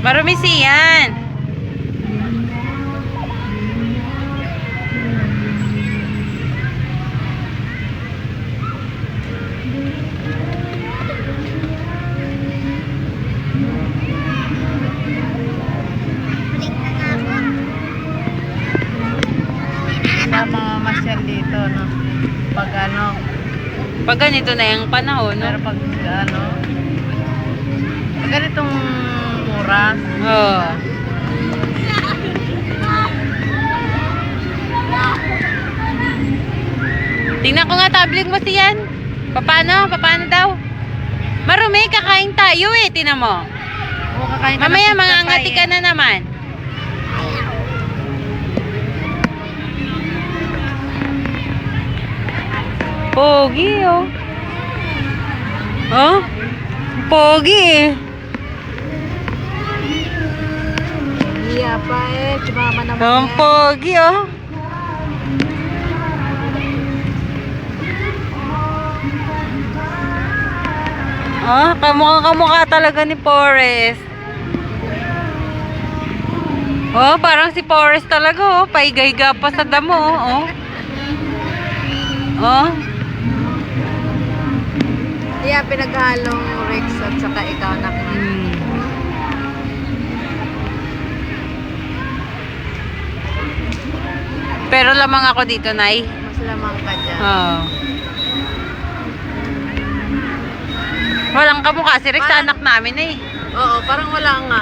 Marumi siyan. Mga masyal dito, no? Pag ano, Pag ganito na yung panahon, no? pero pag ano, pag ganitong oras, Oo. Tingnan ko nga tablet mo siyan. Paano? Paano daw? Marumi, kakain tayo eh. Tingnan mo. o kakain ka Mamaya ng pizza mangangati pie, ka na naman. Pogi oh. Oh? Pogi eh. Iya pa eh, si mama naman Ang yan. pogi oh. Ah, kamukha talaga ni Forrest. Oh, parang si Forrest talaga oh. Paiga-higa pa sa damo oh. Oh. Iya, pinaghalong Rex at saka ikaw na Hmm. Pero lamang ako dito, Nay. mas lamang ka dyan. Oo. Walang kamukha si Rex sa anak namin eh. Oo, parang wala nga.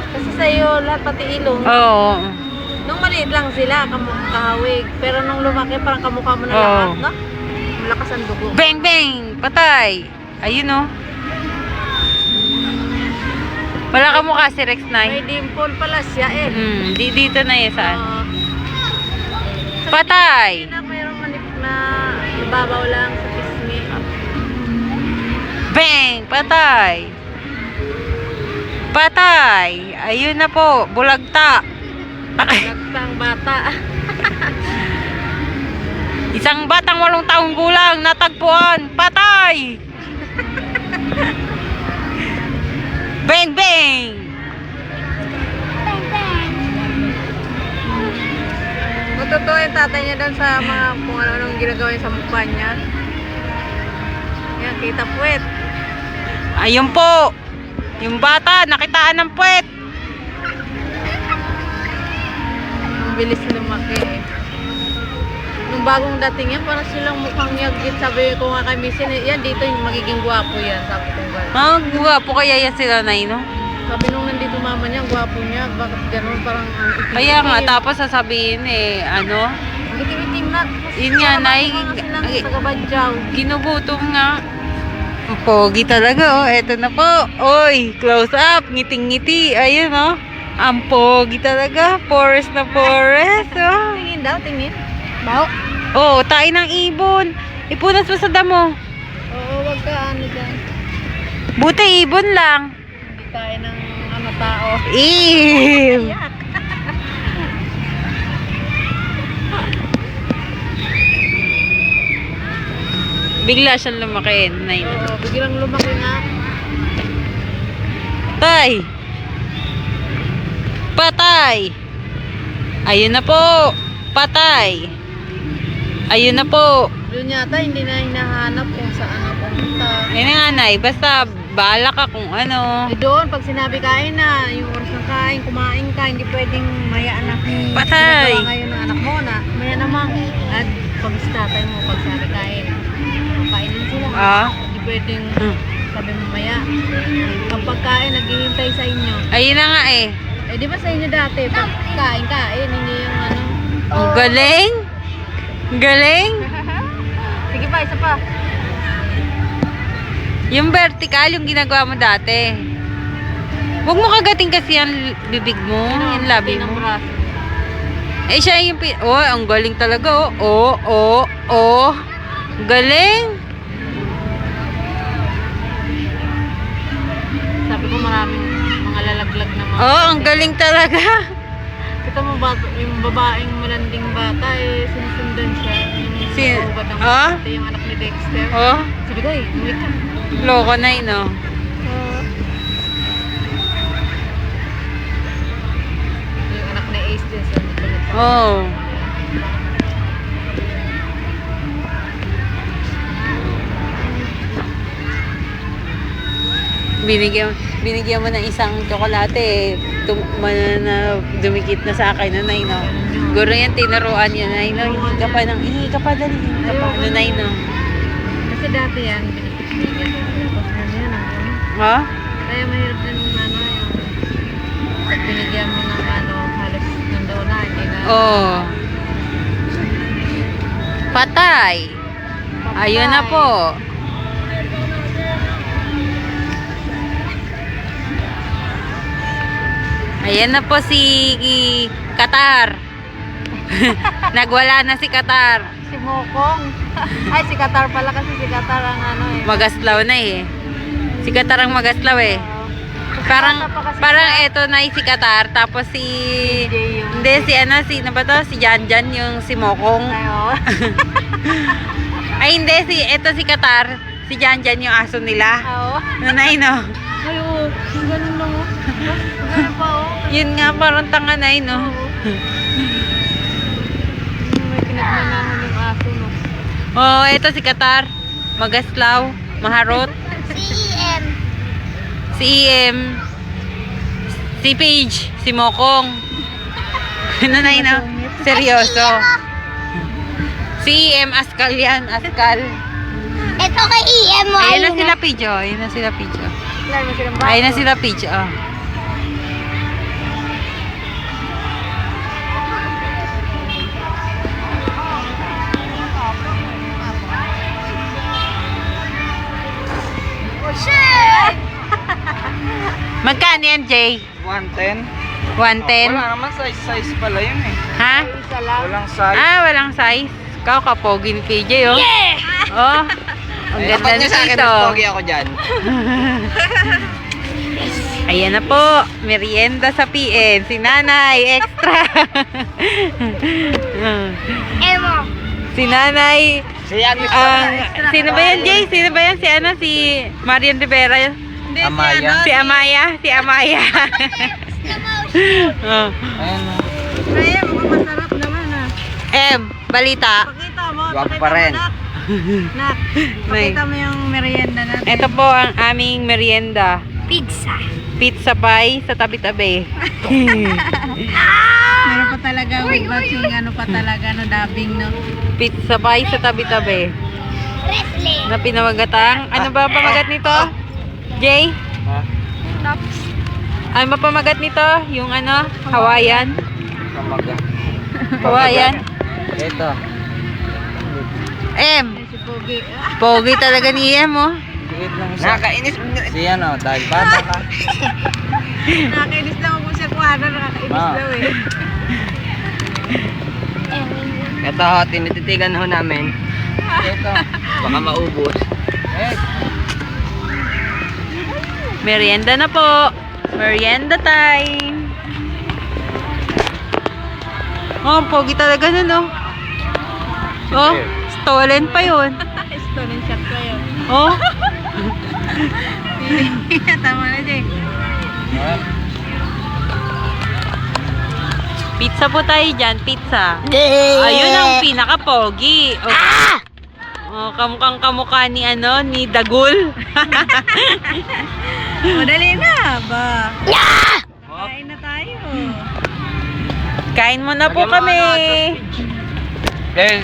Kasi sa'yo, lahat pati ilong. Oo. Nung maliit lang sila, kahawig. Pero nung lumaki, parang kamukha mo na Oo. lahat, no? Malakas ang dugo. Bang bang! Patay! Ayun oh. Wala kamukha si Rex, May Nay. dimple pala siya eh. Dito na yun saan. Oo. Patay! Na mayroong manip na ibabaw lang sa pisngi. Bang! Patay! Patay! Ayun na po, bulagta. Nagsang bata. Isang batang 8 taong gulang natagpuan. Patay! Bang bang! Matotoo yung tatay niya doon sa mga kung ano-anong ginagawa niya sa mukha niya. Yan, kita puwet. Ayun po. Yung bata, nakitaan ng puwet. Ang bilis lumaki eh. Nung bagong dating yan, parang silang mukhang yagit. Sabi ko nga kay Missy, yan dito yung magiging gwapo yan. Sabi ko gano'n. Ah, guwapo kaya yan sila, Nay, no? Sabi nung nandito mama niya, ang gwapo niya. Bakit gano'n? Parang ang itim. Kaya nga, tapos sasabihin eh, ano? Ang itim-itim na. Yun nga, Nay. Mga silang sa Gabadyaw. Ginugutom nga. Ang pogi talaga, oh. Eto na po. Oy, close up. Ngiting-ngiti. Ayun, oh. Ang pogi talaga. Forest na forest, oh. Tingin daw, tingin. Bao? Oh, tayo ng ibon. Ipunas mo sa damo. Oo, wag ka ano dyan. Buti ibon lang. Hindi tayo ng ano tao. Ew. Yak. Bigla siyang lumaki. Nay na. Oo, biglang lumaki nga. Tay. Patay. Ayun na po. Patay. Ayun na po. Doon yata hindi na hinahanap kung saan ako pumunta. Ayun nga, Nay. Basta bahala ka kung ano. Eh doon, pag sinabi kain na, yung oras ng kain, kumain ka, hindi pwedeng maya anak mo. Patay! Ginagawa ngayon ng anak mo na, maya naman. At pag tatay mo, pag sinabi kain, kainin sila. Ah. Hindi pwedeng sabi mo maya. Ang pagkain, naghihintay sa inyo. Ayun na nga eh. Eh di ba sa inyo dati, pag kain, hindi yung ano. Ang galing. Galing. Sige pa, isa pa. Yung vertical, yung ginagawa mo dati. Huwag mo kagating kasi yung bibig mo, yung labi Ng mo. braso. Eh siya yung oh, ang galing talaga oh. Oh. Galing. Sabi ko maraming mga lalaglag na mga. Oh, ang galing talaga. Kita mo ba, yung babaeng malanding bata eh, sinusundan siya. Yung ubad ng Ah? bata, yung anak ni Dexter. Oh, Sabi ko eh, umuwi ka. loko na yun, no? tiis din sa kulit. Oh. Binigyan mo ng isang tsokolate, dumikit na sa akin, nanay, no? Guro yan, tinuruan yun, nanay, no? Hingi ka pa, dali, hingi ka pa, nanay, no? Kasi dati yan, binibigyan ko. Tapos yan, Ha? kaya mahirap din yung pag binigyan mo ng halos nandoon na, hindi na. Oh. Patay. Ayun na po. Ayan na po si Qatar. Nagwala na si Qatar. Si Mokong. Ay, si Qatar pala kasi si Qatar ang Magaslaw na eh. Si Qatar ang magaslaw eh. Parang eto na si Qatar, tapos si hindi sino ba to? Si Janjan, yung si Mokong. Ay hindi, eto si Qatar, si Janjan yung aso nila. Nanay, no? Ay, oo. Ganun lang, oh. Ganun pa, oh. Yun nga, parang tanga na, no? May pinagnanahan yung aso, no? Oh, eto si Qatar. Magaslaw, maharot. Si EM. Si Paige, si Mokong. Nanay, no? Seryoso. Si EM, askal yan, askal. Ito kay EM mo. Ayun na sila Paige, oh. Ayun na sila Paige, oh. Lalo mo silang bago. Ayun na sila Paige, oh. Magkano yan, Jay? 110. 110? Wala naman size pala yun eh. Ha? Isa lang. Walang size. Ah, walang size. Ikaw, kapogi ni PJ, oh. Oh, ang Ay, ganda dapat niya sa akin, nito. mas pogi ako dyan. Ayan na po, merienda sa PN. Si Nanay, extra. Emo. Si Nanay, Si Yan, sino ba yan, Jay? Sino ba yan? Si ano? Si Marian Rivera. Hindi, Amaya. Si Amaya. Si Amaya. Oh. Ayan o. Kaya, mukhang masarap naman, Balita. Pakita mo. Wag Pakita pa rin. mo, Nak. Pakita mo yung merienda natin. Ito po ang aming merienda. Pizza. Pizza pie sa tabi-tabi. Meron pa talaga with matching, dubbing, no? Pizza pie sa tabi-tabi. Wrestling. Na pinamagatang. Ano ba pamagat nito? Jay? Ha? Ano ba pamagat nito? Yung ano? Hawaiian? Kamaga. Hawaiian? Ito. Si Pogi. Pogi talaga ni Em, oh. Tigit lang isa. Nakakainis. Si ano, dahil bata ka. Nakakainis lang ako sa kwadro. Nakakainis Ah. daw, eh. Ito ho, tinititigan ho namin. Ito. Baka maubos. Merienda na po. Merienda time. Oh, pogi talaga nun, oh. Oh, stolen pa yun. Stolen shot ko yun. Oh, Tama na, Jay. pizza po tayo dyan, pizza. Ayun ang pinaka-pogi. Oh, kamukhang kamukha ni ano, ni Dagul. Madali na, ba? Kain na tayo. Kain mo na po Lagyan mo kami. ano, Eh,